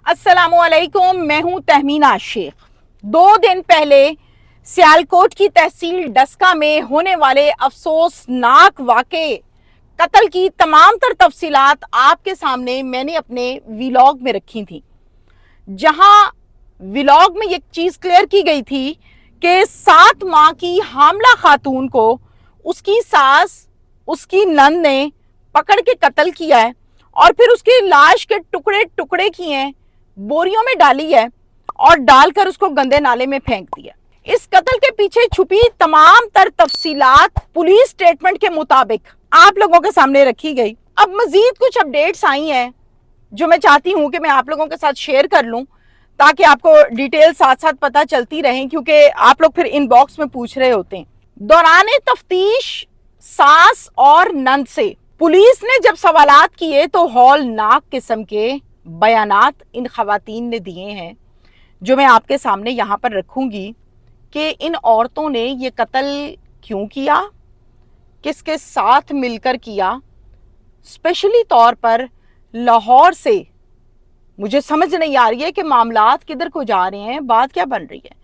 अस्सलामुअलैकुम, मैं हूं तहमीना शेख। 2 दिन पहले सियालकोट की तहसील डस्का में होने वाले अफसोसनाक वाक़े कत्ल की तमाम तर तफसीलात आपके सामने मैंने अपने व्लॉग में रखी थी, जहां व्लॉग में ये चीज़ क्लियर की गई थी कि 7 माह की हामला खातून को उसकी सास, उसकी नंद ने पकड़ के कत्ल किया है और फिर उसकी लाश के टुकड़े टुकड़े किए हैं, बोरियों में डाली है और डालकर उसको गंदे नाले में फेंक दिया। इस कत्ल के पीछे छुपी तमाम तर तफसीलात पुलिस स्टेटमेंट के मुताबिक आप लोगों के सामने रखी गई। अब मजीद कुछ अपडेट्स आई हैं जो मैं चाहती हूं कि मैं आप लोगों के साथ शेयर कर लूं, ताकि आपको डिटेल साथ साथ पता चलती रहें, क्योंकि आप लोग फिर इनबॉक्स में पूछ रहे होते हैं। दौरान तफ्तीश सास और नंद से पुलिस ने जब सवालात किए तो हौलनाक किस्म के बयानात इन खवातीन ने दिए हैं, जो मैं आपके सामने यहाँ पर रखूँगी कि इन औरतों ने ये कत्ल क्यों किया, किसके साथ मिलकर किया। स्पेशली तौर पर लाहौर से मुझे समझ नहीं आ रही है कि मामलात किधर को जा रहे हैं, बात क्या बन रही है।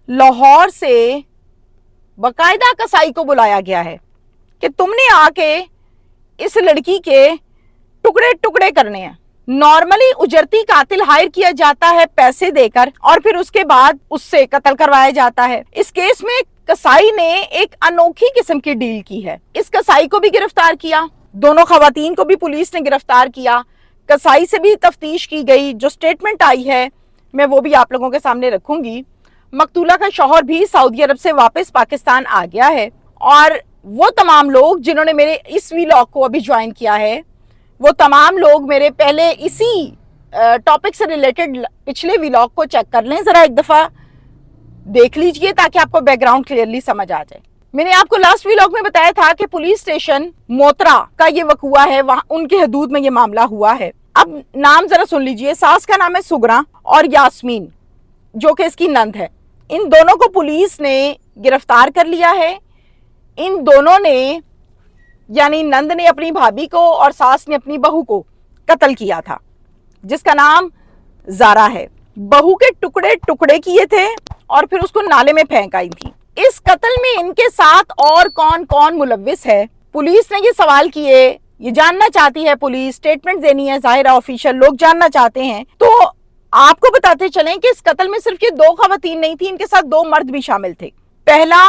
लाहौर से बाकायदा कसाई को बुलाया गया है कि तुमने आके इस लड़की के टुकड़े टुकड़े करने हैं। नॉर्मली उजरती कातिल हायर किया जाता है पैसे देकर और फिर उसके बाद उससे कत्ल करवाया जाता है। इस केस में कसाई ने एक अनोखी किस्म की डील की है। इस कसाई को भी गिरफ्तार किया, दोनों खवातीन को भी पुलिस ने गिरफ्तार किया, कसाई से भी तफ्तीश की गई। जो स्टेटमेंट आई है मैं वो भी आप लोगों के सामने रखूंगी। मकतूला का शौहर भी सऊदी अरब से वापस पाकिस्तान आ गया है और वो तमाम लोग जिन्होंने मेरे इस व्लॉग को अभी ज्वाइन किया है, वो तमाम लोग मेरे पहले इसी टॉपिक से रिलेटेड पिछले व्लॉग को चेक कर लें, जरा एक दफ़ा देख लीजिए ताकि आपको बैकग्राउंड क्लियरली समझ आ जाए। मैंने आपको लास्ट व्लॉग में बताया था कि पुलिस स्टेशन मोतरा का ये वकूआ है, वहाँ उनके हदूद में ये मामला हुआ है। अब नाम जरा सुन लीजिए। सास का नाम है सुगरा और यास्मीन, जो कि इसकी नंद है। इन दोनों को पुलिस ने गिरफ्तार कर लिया है। इन दोनों ने, यानी नंद ने अपनी भाभी को और सास ने अपनी बहू को कत्ल किया था, जिसका नाम जारा है। बहू के टुकड़े टुकड़े किए थे और फिर उसको नाले में फेंक आई थी। इस कत्ल में इनके साथ और कौन कौन मुलव्विस है, पुलिस ने ये सवाल किए, ये जानना चाहती है पुलिस, स्टेटमेंट देनी है, जाहिर ऑफिशियल लोग जानना चाहते हैं। तो आपको बताते चलें कि इस कत्ल में सिर्फ ये 2 खवातीन नहीं थी, इनके साथ 2 मर्द भी शामिल थे। पहला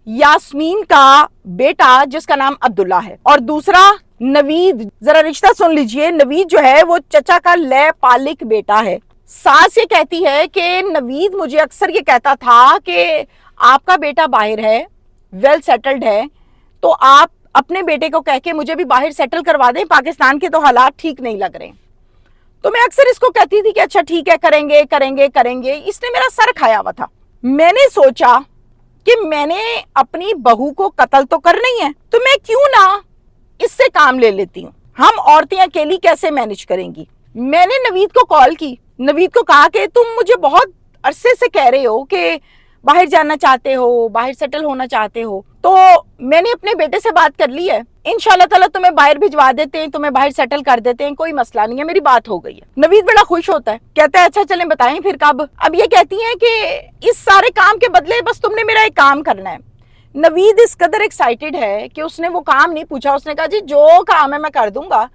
यास्मीन का बेटा जिसका नाम अब्दुल्ला है और दूसरा नवीद। जरा रिश्ता सुन लीजिए। नवीद जो है वो चचा का ले पालिक बेटा है। सास ये कहती है कि नवीद मुझे अक्सर ये कहता था कि आपका बेटा बाहर है, वेल सेटल्ड है, तो आप अपने बेटे को कह के मुझे भी बाहर सेटल करवा दें, पाकिस्तान के तो हालात ठीक नहीं लग रहे। तो मैं अक्सर इसको कहती थी कि अच्छा ठीक है, करेंगे करेंगे करेंगे। इसने मेरा सर खाया हुआ था। मैंने सोचा कि मैंने अपनी बहू को कत्ल तो करना ही है, तो मैं क्यों ना इससे काम ले लेती हूँ। हम औरतें अकेली कैसे मैनेज करेंगी। मैंने नवीद को कॉल की, नवीद को कहा कि तुम मुझे बहुत अरसे से कह रहे हो कि बाहर जाना चाहते हो, बाहर सेटल होना चाहते हो, तो मैंने अपने बेटे से बात कर ली है, इंशाल्लाह ताला तुम्हें बाहर भिजवा देते हैं, तुम्हें बाहर सेटल कर देते हैं, कोई मसला नहीं है, मेरी बात हो गई है। नवीद बड़ा खुश होता है, कहता है अच्छा चलें बताएं फिर कब। अब ये कहती हैं कि इस सारे काम के बदले बस तुमने मेरा एक काम करना है। नवीद इस कदर एक्साइटेड है कि उसने वो काम नहीं पूछा, उसने कहा जी जो काम है मैं कर दूंगा,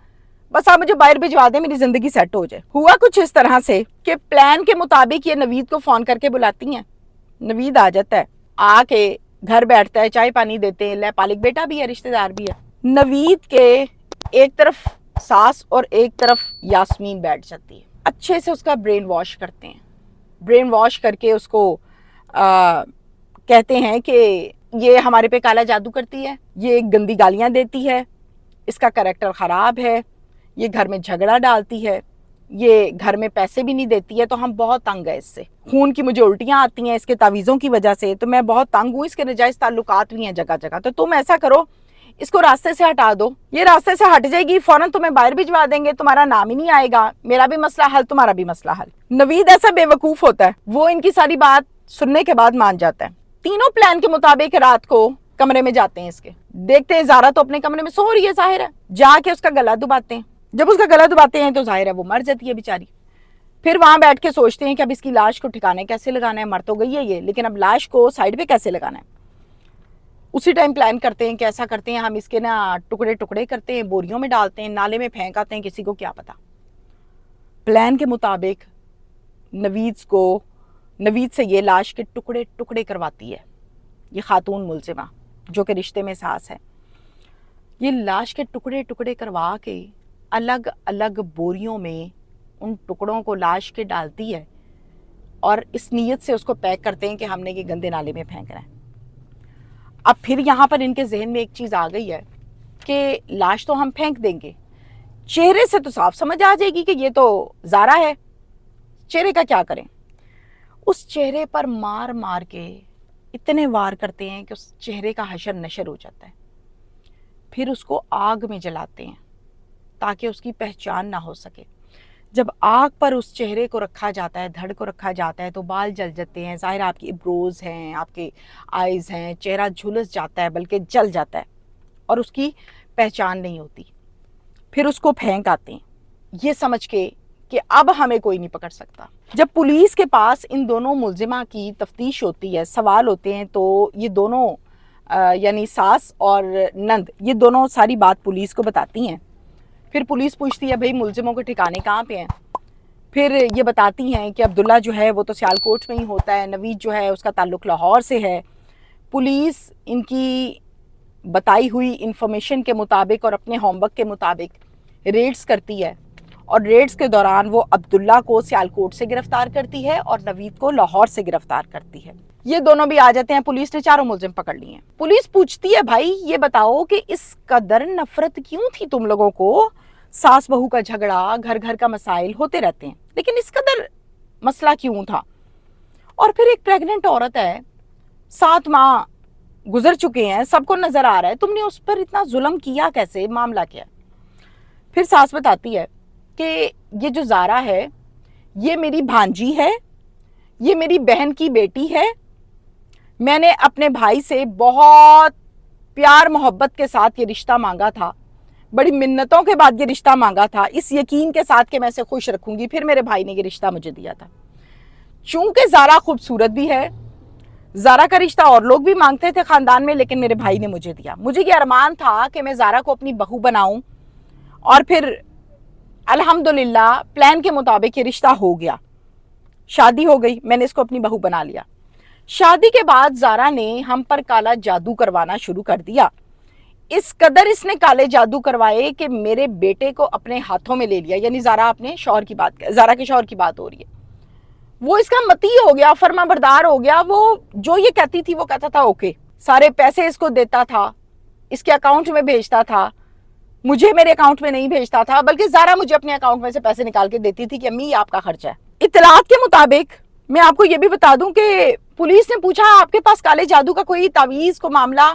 बस आप मुझे बाहर भिजवा दें, मेरी जिंदगी सेट हो जाए। हुआ कुछ इस तरह से कि प्लान के मुताबिक ये नवीद को फोन करके बुलाती हैं। नवीद आ जाता है, आके घर बैठता है, चाय पानी देते हैं, ले पालिक बेटा भी है, रिश्तेदार भी है। नवीद के एक तरफ सास और एक तरफ यास्मीन बैठ जाती है। अच्छे से उसका ब्रेन वॉश करते हैं। ब्रेन वॉश करके उसको कहते हैं कि ये हमारे पे काला जादू करती है, ये गंदी गालियां देती है, इसका कैरेक्टर ख़राब है, ये घर में झगड़ा डालती है, ये घर में पैसे भी नहीं देती है, तो हम बहुत तंग है इससे। खून की मुझे उल्टियाँ आती हैं इसके तावीज़ों की वजह से, तो मैं बहुत तंग हूँ। इसके नजायज़ ताल्लुकात भी हैं जगह जगह, तो तुम ऐसा करो इसको रास्ते से हटा दो, ये रास्ते से हट जाएगी, फौरन तुम्हें बाहर भिजवा देंगे, तुम्हारा नाम ही नहीं आएगा, मेरा भी मसला हल, तुम्हारा भी मसला हल। नवीद ऐसा बेवकूफ़ होता है, वो इनकी सारी बात सुनने के बाद मान जाता है। तीनों प्लान के मुताबिक रात को कमरे में जाते हैं इसके, देखते हैं ज़ारा तो अपने कमरे में सो रही है, जाहिर है, जाके उसका गला दबाते हैं। जब उसका गला दबाते हैं तो जाहिर है वो मर जाती है बेचारी। फिर वहां बैठ के सोचते हैं कि अब इसकी लाश को ठिकाने कैसे लगाना है, मर तो गई है ये, लेकिन अब लाश को साइड पे कैसे लगाना है। उसी टाइम प्लान करते हैं कि ऐसा करते हैं, हम इसके ना टुकड़े टुकड़े करते हैं, बोरियों में डालते हैं, नाले में फेंक आते हैं, किसी को क्या पता। प्लान के मुताबिक नवीद से ये लाश के टुकड़े टुकड़े करवाती है ये खातून मुलजिमा, जो कि रिश्ते में सास है। ये लाश के टुकड़े टुकड़े करवा के अलग अलग बोरियों में उन टुकड़ों को लाश के डालती है और इस नीयत से उसको पैक करते हैं कि हमने ये गंदे नाले में फेंकना है। अब फिर यहाँ पर इनके जहन में एक चीज़ आ गई है कि लाश तो हम फेंक देंगे, चेहरे से तो साफ समझ आ जाएगी कि ये तो ज़ारा है, चेहरे का क्या करें। उस चेहरे पर मार मार के इतने वार करते हैं कि उस चेहरे का हशर नशर हो जाता है। फिर उसको आग में जलाते हैं ताकि उसकी पहचान ना हो सके। जब आग पर उस चेहरे को रखा जाता है, धड़ को रखा जाता है, तो बाल जल जाते हैं, ज़ाहिर आपकी इब्रोज हैं, आपके आइज़ हैं, चेहरा झुलस जाता है, बल्कि जल जाता है और उसकी पहचान नहीं होती। फिर उसको फेंक आते हैं ये समझ के कि अब हमें कोई नहीं पकड़ सकता। जब पुलिस के पास इन दोनों मुलजिमा की तफ्तीश होती है, सवाल होते हैं, तो ये दोनों यानी सास और नंद, ये दोनों सारी बात पुलिस को बताती हैं। फिर पुलिस पूछती है भाई मुलजिमों के ठिकाने कहाँ पे हैं। फिर ये बताती हैं कि अब्दुल्ला जो है वो तो सियालकोट में ही होता है, नवीद जो है उसका ताल्लुक़ लाहौर से है। पुलिस इनकी बताई हुई इंफॉर्मेशन के मुताबिक और अपने होमवर्क के मुताबिक रेड्स करती है और रेड्स के दौरान वो अब्दुल्ला को सियालकोट से गिरफ्तार करती है और नवीद को लाहौर से गिरफ्तार करती है। ये दोनों भी आ जाते हैं, पुलिस ने चारों मुलजिम पकड़ लिए हैं। पुलिस पूछती है भाई ये बताओ कि इस कदर नफरत क्यों थी तुम लोगों को, सास बहू का झगड़ा, घर घर का मसाइल होते रहते हैं, लेकिन इस कदर मसला क्यों था। और फिर एक प्रेग्नेंट औरत है, 7 माह गुजर चुके हैं, सबको नजर आ रहा है, तुमने उस पर इतना जुल्म किया कैसे, मामला क्या। फिर सास बताती है कि ये जो ज़ारा है ये मेरी भांजी है, ये मेरी बहन की बेटी है। मैंने अपने भाई से बहुत प्यार मोहब्बत के साथ ये रिश्ता मांगा था, बड़ी मिन्नतों के बाद ये रिश्ता मांगा था, इस यकीन के साथ कि मैं इसे खुश रखूंगी। फिर मेरे भाई ने ये रिश्ता मुझे दिया था। चूंकि ज़ारा खूबसूरत भी है, ज़ारा का रिश्ता और लोग भी मांगते थे ख़ानदान में, लेकिन मेरे भाई ने मुझे दिया। मुझे ये अरमान था कि मैं ज़ारा को अपनी बहू बनाऊं और फिर अल्हम्दुलिल्लाह प्लान के मुताबिक ये रिश्ता हो गया, शादी हो गई, मैंने इसको अपनी बहू बना लिया। शादी के बाद ज़ारा ने हम पर काला जादू करवाना शुरू कर दिया। इस कदर इसने काले जादू करवाए कि मेरे बेटे को अपने हाथों में ले लिया। यानी ज़ारा के शौहर की बात हो रही है। वो इसका मती हो गया, फर्मा बरदार हो गया। वो जो ये कहती थी वो कहता था ओके, सारे पैसे इसको देता था, इसके अकाउंट में भेजता था, मुझे मेरे अकाउंट में नहीं भेजता था, बल्कि ज़ारा मुझे अपने अकाउंट में से पैसे निकाल के देती थी कि अम्मी आपका खर्चा है। इत्तलात के मुताबिक मैं आपको ये भी बता दूं कि पुलिस ने पूछा आपके पास काले जादू का कोई तावीज़ को मामला,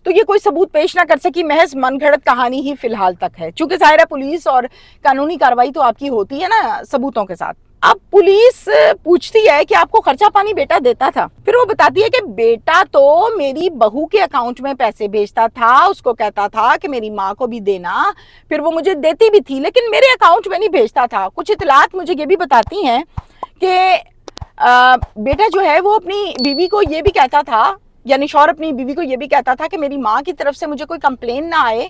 तो ये कोई सबूत पेश ना कर सकी, महज मनगढ़ंत कहानी ही फिलहाल तक है। चूंकि ज़ाहिर है पुलिस और कानूनी कार्रवाई तो आपकी होती है ना सबूतों के साथ। अब पुलिस पूछती है कि आपको खर्चा पानी बेटा देता था। फिर वो बताती है कि बेटा तो मेरी बहू के अकाउंट में पैसे भेजता था, उसको कहता था कि मेरी माँ को भी देना, फिर वो मुझे देती भी थी, लेकिन मेरे अकाउंट में नहीं भेजता था। कुछ इतलात मुझे ये भी बताती हैं कि बेटा जो है वो अपनी बीवी को ये भी कहता था, यानी शौहर अपनी बीवी को ये भी कहता था कि मेरी माँ की तरफ से मुझे कोई कंप्लेन ना आए,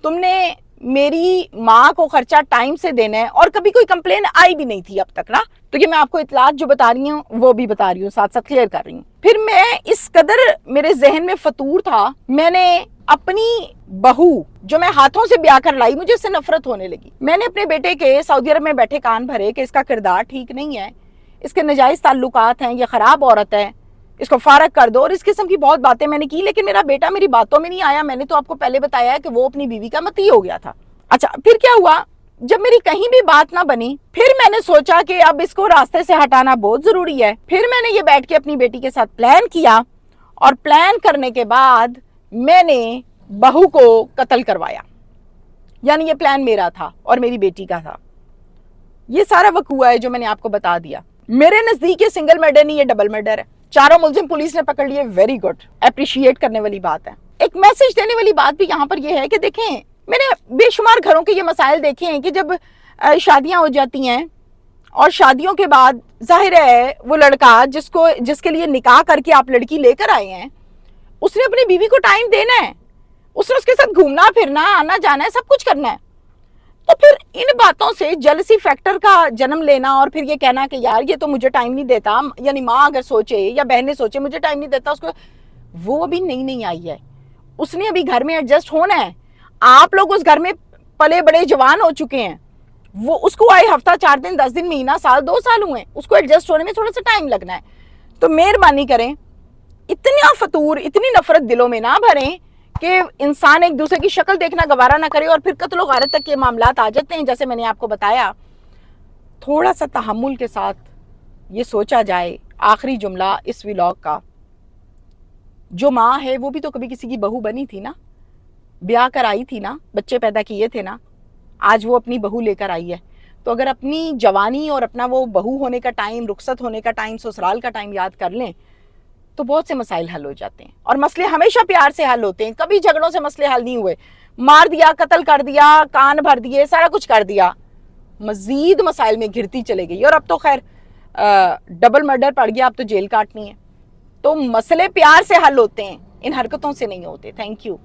तुमने मेरी माँ को खर्चा टाइम से देना है। और कभी कोई कंप्लेन आई भी नहीं थी अब तक ना। तो ये मैं आपको इतलात जो बता रही हूँ वो भी बता रही हूँ, साथ साथ क्लियर कर रही हूँ। फिर मैं इस कदर मेरे जहन में फतूर था, मैंने अपनी बहू जो मैं हाथों से ब्याह कर लाई, मुझे इससे नफरत होने लगी। मैंने अपने बेटे के सऊदी अरब में बैठे कान भरे कि इसका किरदार ठीक नहीं है, इसके नाजायज ताल्लुकात हैं, ये खराब औरत है, इसको फारग कर दो, और इस किस्म की बहुत बातें मैंने की। लेकिन मेरा बेटा मेरी बातों में नहीं आया। मैंने तो आपको पहले बताया है कि वो अपनी बीवी का मती हो गया था। अच्छा, फिर क्या हुआ, जब मेरी कहीं भी बात ना बनी, फिर मैंने सोचा कि अब इसको रास्ते से हटाना बहुत जरूरी है। फिर मैंने ये बैठ के अपनी बेटी के साथ प्लान किया, और प्लान करने के बाद मैंने बहू को कत्ल करवाया। यानी ये प्लान मेरा था और मेरी बेटी का था। ये सारा वकूआ है जो मैंने आपको बता दिया। मेरे नजदीक ये सिंगल मर्डर नहीं, ये डबल मर्डर है। चारों मुलजिम पुलिस ने पकड़ लिए, वेरी गुड, अप्रिशिएट करने वाली बात है। एक मैसेज देने वाली बात भी यहाँ पर यह है कि देखें, मैंने बेशुमार घरों के ये मसाइल देखे हैं कि जब शादियां हो जाती हैं اور شادیوں کے بعد ظاہر ہے وہ لڑکا جس کے لیے نکاح کر کے آپ لڑکی لے کر آئے ہیں، اس نے اپنی بیوی کو ٹائم دینا ہے، اس نے اس کے ساتھ گھومنا پھرنا آنا جانا ہے، سب کچھ کرنا ہے. تو پھر ان باتوں سے جلسی فیکٹر کا جنم لینا اور پھر یہ کہنا کہ یار یہ تو مجھے ٹائم نہیں دیتا، یعنی ماں اگر سوچے یا بہنیں سوچے مجھے ٹائم نہیں دیتا اس کو، وہ ابھی نہیں آئی ہے، اس نے ابھی گھر میں ایڈجسٹ ہونا ہے. آپ لوگ اس گھر میں پلے بڑے جوان ہو چکے ہیں، وہ اس کو آئے ہفتہ 4 دن 10 دن مہینہ سال 2 سال ہوئے ہیں، اس کو ایڈجسٹ ہونے میں تھوڑا سا ٹائم لگنا ہے. تو مہربانی کریں اتنا فطور اتنی نفرت دلوں میں نہ بھریں کہ انسان ایک دوسرے کی شکل دیکھنا گوارا نہ کرے اور پھر قتل و غارت تک کے معاملات آ جاتے ہیں. جیسے میں نے آپ کو بتایا، تھوڑا سا تحمل کے ساتھ یہ سوچا جائے. آخری جملہ اس ولاگ کا، جو ماں ہے وہ بھی تو کبھی کسی کی بہو بنی تھی نا، بیاہ کر آئی تھی نا، بچے پیدا کیے تھے نا، آج وہ اپنی بہو لے کر آئی ہے. تو اگر اپنی جوانی اور اپنا وہ بہو ہونے کا ٹائم، رخصت ہونے کا ٹائم، سسرال کا ٹائم یاد کر لیں تو بہت سے مسائل حل ہو جاتے ہیں. اور مسئلے ہمیشہ پیار سے حل ہوتے ہیں، کبھی جھگڑوں سے مسئلے حل نہیں ہوئے. مار دیا، قتل کر دیا، کان بھر دیے، سارا کچھ کر دیا، مزید مسائل میں گھرتی چلے گئی. اور اب تو خیر ڈبل مرڈر پڑ گیا، اب تو جیل کاٹنی ہے. تو مسئلے پیار سے حل ہوتے ہیں، ان حرکتوں سے نہیں ہوتے. Thank you.